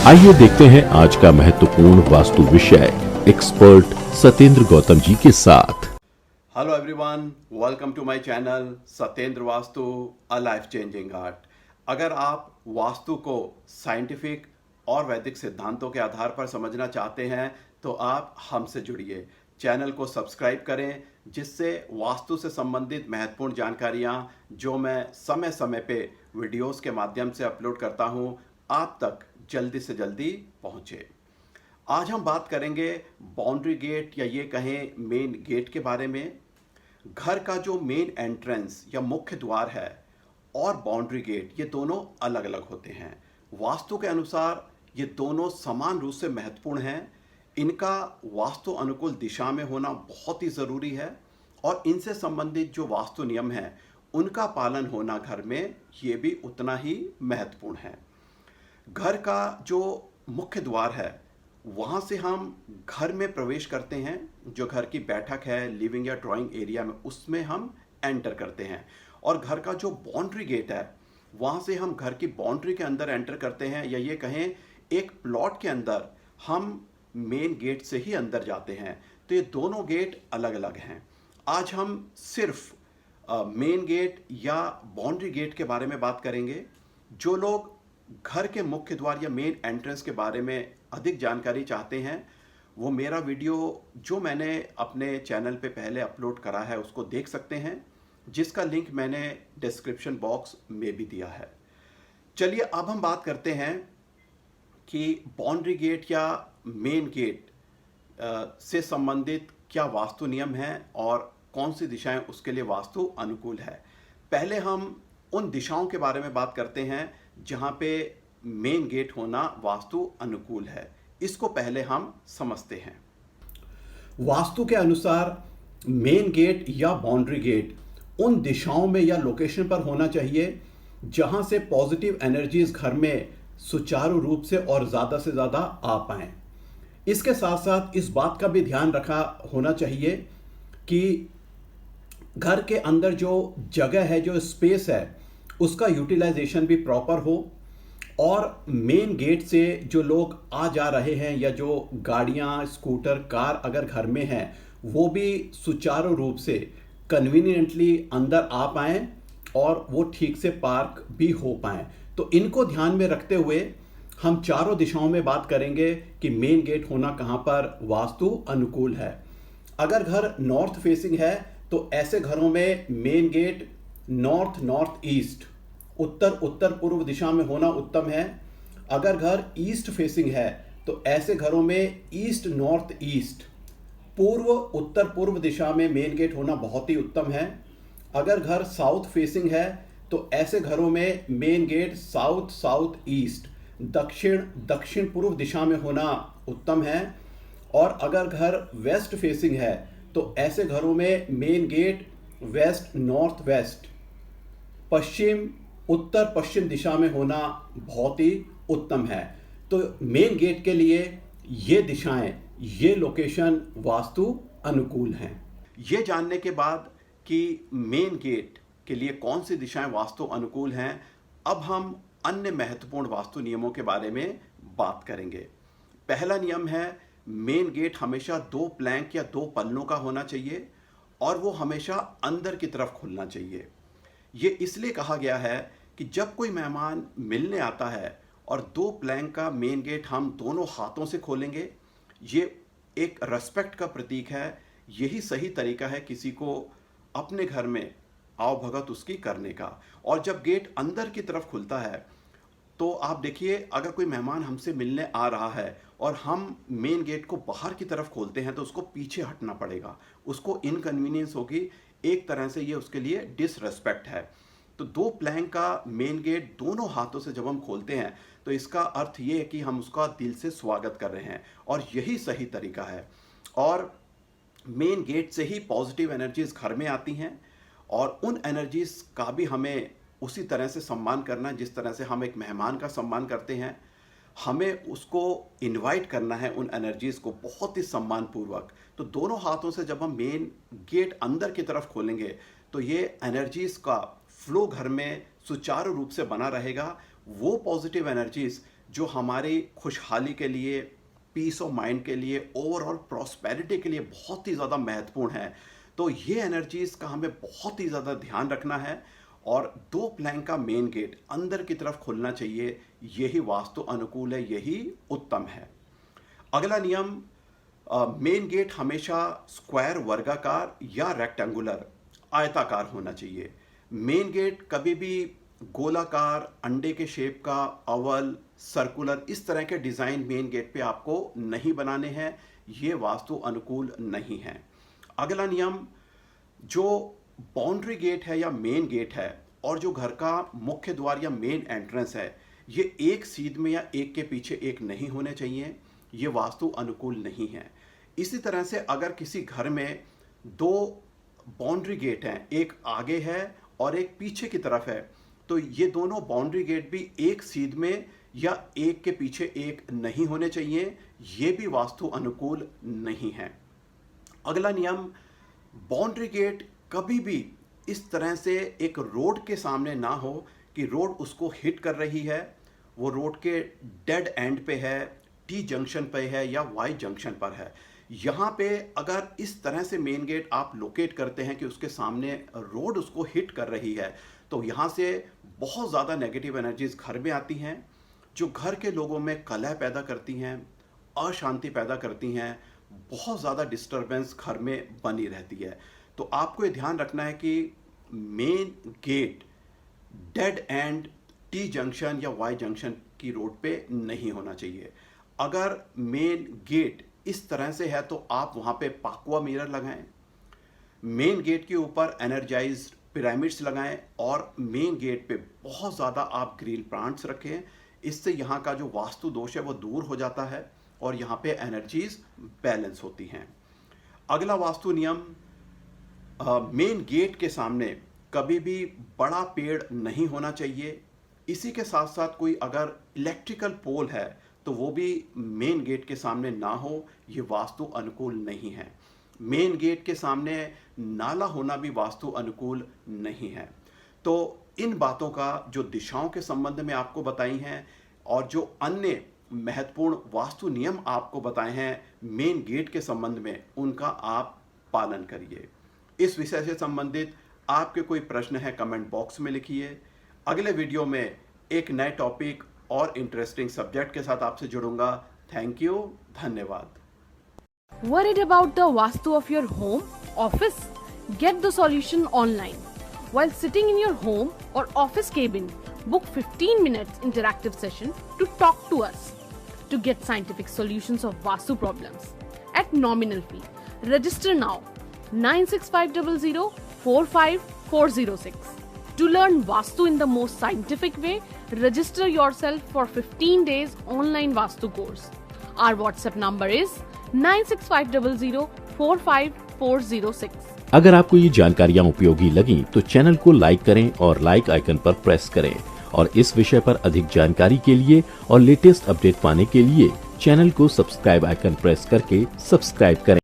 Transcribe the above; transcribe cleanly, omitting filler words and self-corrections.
आइए देखते हैं आज का महत्वपूर्ण वास्तु विषय एक्सपर्ट सत्येंद्र गौतम जी के साथ। Hello everyone, welcome to my channel Satyendra Vastu a life changing art. अगर आप वास्तु को साइंटिफिक और वैदिक सिद्धांतों के आधार पर समझना चाहते हैं तो आप हमसे जुड़िए। चैनल को सब्सक्राइब करें जिससे वास्तु से संबंधित महत्वपूर्ण जानकारियां जो मैं समय समय पे वीडियोस के माध्यम से अपलोड करता हूं आप तक जल्दी से जल्दी पहुंचे। आज हम बात करेंगे बाउंड्री गेट या ये कहें मेन गेट के बारे में। घर का जो मेन एंट्रेंस या मुख्य द्वार है और बाउंड्री गेट ये दोनों अलग अलग होते हैं। वास्तु के अनुसार ये दोनों समान रूप से महत्वपूर्ण हैं। इनका वास्तु अनुकूल दिशा में होना बहुत ही ज़रूरी है और इनसे संबंधित जो वास्तु नियम हैं उनका पालन होना घर में ये भी उतना ही महत्वपूर्ण है। घर का जो मुख्य द्वार है वहाँ से हम घर में प्रवेश करते हैं। जो घर की बैठक है, लिविंग या ड्राइंग एरिया में, उसमें हम एंटर करते हैं। और घर का जो बाउंड्री गेट है वहाँ से हम घर की बाउंड्री के अंदर एंटर करते हैं, या ये कहें एक प्लॉट के अंदर हम मेन गेट से ही अंदर जाते हैं। तो ये दोनों गेट अलग अलग हैं। आज हम सिर्फ मेन गेट या बाउंड्री गेट के बारे में बात करेंगे। जो लोग घर के मुख्य द्वार या मेन एंट्रेंस के बारे में अधिक जानकारी चाहते हैं वो मेरा वीडियो जो मैंने अपने चैनल पे पहले अपलोड करा है उसको देख सकते हैं, जिसका लिंक मैंने डिस्क्रिप्शन बॉक्स में भी दिया है। चलिए अब हम बात करते हैं कि बाउंड्री गेट या मेन गेट से संबंधित क्या वास्तु नियम हैं और कौन सी दिशाएं उसके लिए वास्तु अनुकूल है। पहले हम उन दिशाओं के बारे में बात करते हैं जहां पे मेन गेट होना वास्तु अनुकूल है। इसको पहले हम समझते हैं। वास्तु के अनुसार मेन गेट या बाउंड्री गेट उन दिशाओं में या लोकेशन पर होना चाहिए जहां से पॉजिटिव एनर्जीज घर में सुचारू रूप से और ज़्यादा से ज़्यादा आ पाएं। इसके साथ साथ इस बात का भी ध्यान रखा होना चाहिए कि घर के अंदर जो जगह है, जो स्पेस है, उसका यूटिलाइजेशन भी प्रॉपर हो और मेन गेट से जो लोग आ जा रहे हैं या जो गाड़ियां, स्कूटर, कार अगर घर में हैं वो भी सुचारू रूप से कन्वीनियंटली अंदर आ पाएं और वो ठीक से पार्क भी हो पाएं। तो इनको ध्यान में रखते हुए हम चारों दिशाओं में बात करेंगे कि मेन गेट होना कहाँ पर वास्तु अनुकूल है। अगर घर नॉर्थ फेसिंग है तो ऐसे घरों में main gate north north east, उत्तर उत्तर पूर्व दिशा में होना उत्तम है। अगर घर ईस्ट फेसिंग है तो ऐसे घरों में ईस्ट नॉर्थ ईस्ट, पूर्व उत्तर पूर्व दिशा में मेन गेट होना बहुत ही उत्तम है। अगर घर साउथ फेसिंग है तो ऐसे घरों में main gate south south east, दक्षिण दक्षिण पूर्व दिशा में होना उत्तम है। और अगर घर वेस्ट फेसिंग है तो ऐसे घरों में main gate west north west, पश्चिम उत्तर पश्चिम दिशा में होना बहुत ही उत्तम है। तो मेन गेट के लिए ये दिशाएं, ये लोकेशन वास्तु अनुकूल हैं। ये जानने के बाद कि मेन गेट के लिए कौन सी दिशाएं वास्तु अनुकूल हैं, अब हम अन्य महत्वपूर्ण वास्तु नियमों के बारे में बात करेंगे। पहला नियम है मेन गेट हमेशा 2 प्लैंक या 2 पन्नों का होना चाहिए और वो हमेशा अंदर की तरफ खुलना चाहिए। ये इसलिए कहा गया है कि जब कोई मेहमान मिलने आता है और 2 प्लैंक का मेन गेट हम दोनों हाथों से खोलेंगे, ये एक रेस्पेक्ट का प्रतीक है। यही सही तरीका है किसी को अपने घर में आओ भगत उसकी करने का। और जब गेट अंदर की तरफ खुलता है तो आप देखिए, अगर कोई मेहमान हमसे मिलने आ रहा है और हम मेन गेट को बाहर की तरफ खोलते हैं तो उसको पीछे हटना पड़ेगा, उसको इनकन्वीनियंस होगी, एक तरह से ये उसके लिए डिसरेस्पेक्ट है। तो 2 प्लैंक का मेन गेट दोनों हाथों से जब हम खोलते हैं तो इसका अर्थ ये है कि हम उसका दिल से स्वागत कर रहे हैं और यही सही तरीका है। और मेन गेट से ही पॉजिटिव एनर्जीज घर में आती हैं और उन एनर्जीज का भी हमें उसी तरह से सम्मान करना जिस तरह से हम एक मेहमान का सम्मान करते हैं। हमें उसको इनवाइट करना है उन एनर्जीज को बहुत ही सम्मान पूर्वक। तो दोनों हाथों से जब हम मेन गेट अंदर की तरफ खोलेंगे तो ये एनर्जीज का फ्लो घर में सुचारू रूप से बना रहेगा। वो पॉजिटिव एनर्जीज जो हमारी खुशहाली के लिए, पीस ऑफ माइंड के लिए, ओवरऑल प्रॉस्पेरिटी के लिए बहुत ही ज़्यादा महत्वपूर्ण है। तो ये एनर्जीज़ का हमें बहुत ही ज़्यादा ध्यान रखना है और 2 प्लैंक का मेन गेट अंदर की तरफ खुलना चाहिए। यही वास्तु अनुकूल है, यही उत्तम है। अगला नियम, मेन गेट हमेशा स्क्वायर, वर्गाकार या रेक्टेंगुलर, आयताकार होना चाहिए। मेन गेट कभी भी गोलाकार, अंडे के शेप का, ओवल, सर्कुलर, इस तरह के डिज़ाइन मेन गेट पे आपको नहीं बनाने हैं। ये वास्तु अनुकूल नहीं है। अगला नियम, जो बाउंड्री गेट है या मेन गेट है और जो घर का मुख्य द्वार या मेन एंट्रेंस है, ये एक सीध में या एक के पीछे एक नहीं होने चाहिए। ये वास्तु अनुकूल नहीं है। इसी तरह से अगर किसी घर में 2 बाउंड्री गेट हैं, एक आगे है और एक पीछे की तरफ है, तो ये दोनों बाउंड्री गेट भी एक सीध में या एक के पीछे एक नहीं होने चाहिए। ये भी वास्तु अनुकूल नहीं है। अगला नियम, बाउंड्री गेट कभी भी इस तरह से एक रोड के सामने ना हो कि रोड उसको हिट कर रही है, वो रोड के डेड एंड पे है, टी जंक्शन पे है या वाई जंक्शन पर है। यहाँ पे अगर इस तरह से मेन गेट आप लोकेट करते हैं कि उसके सामने रोड उसको हिट कर रही है, तो यहाँ से बहुत ज़्यादा नेगेटिव एनर्जीज घर में आती हैं, जो घर के लोगों में कलह पैदा करती हैं, अशांति पैदा करती हैं, बहुत ज़्यादा डिस्टर्बेंस घर में बनी रहती है। तो आपको ये ध्यान रखना है कि main gate dead end, T junction या वाई जंक्शन की रोड पे नहीं होना चाहिए। अगर मेन गेट इस तरह से है तो आप वहाँ पे पाकुआ मिरर लगाएं, मेन गेट के ऊपर एनर्जाइज्ड पिरामिड्स लगाएं और मेन गेट पे बहुत ज़्यादा आप ग्रीन प्लांट्स रखें। इससे यहाँ का जो वास्तु दोष है वो दूर हो जाता है और यहाँ पे एनर्जीज बैलेंस होती हैं। अगला वास्तु नियम, मेन गेट के सामने कभी भी बड़ा पेड़ नहीं होना चाहिए। इसी के साथ साथ कोई अगर इलेक्ट्रिकल पोल है तो वो भी मेन गेट के सामने ना हो, ये वास्तु अनुकूल नहीं है। मेन गेट के सामने नाला होना भी वास्तु अनुकूल नहीं है। तो इन बातों का जो दिशाओं के संबंध में आपको बताई हैं और जो अन्य महत्वपूर्ण वास्तु नियम आपको बताए हैं मेन गेट के संबंध में, उनका आप पालन करिए। इस विषय से संबंधित आपके कोई प्रश्न है कमेंट बॉक्स में लिखिए। अगले वीडियो में एक नए टॉपिक और इंटरेस्टिंग सब्जेक्ट के साथ आपसे जुड़ूंगा। थैंक यू, धन्यवाद। Worried about the Vastu of your home, office? Get the solution online. While sitting in your home or office cabin, book 15 minutes interactive session to talk to us to get scientific solutions of Vastu problems at nominal fee. Register now 96500 45406. To learn Vastu in the most scientific way, register yourself for 15 days online Vastu course. Our WhatsApp number is 96500 45406. अगर आपको ये जानकारियाँ उपयोगी लगी तो channel को like करें और लाइक आइकन पर प्रेस करें और इस विषय पर अधिक जानकारी के लिए और लेटेस्ट अपडेट पाने के लिए चैनल को सब्सक्राइब आइकन प्रेस करके सब्सक्राइब करें।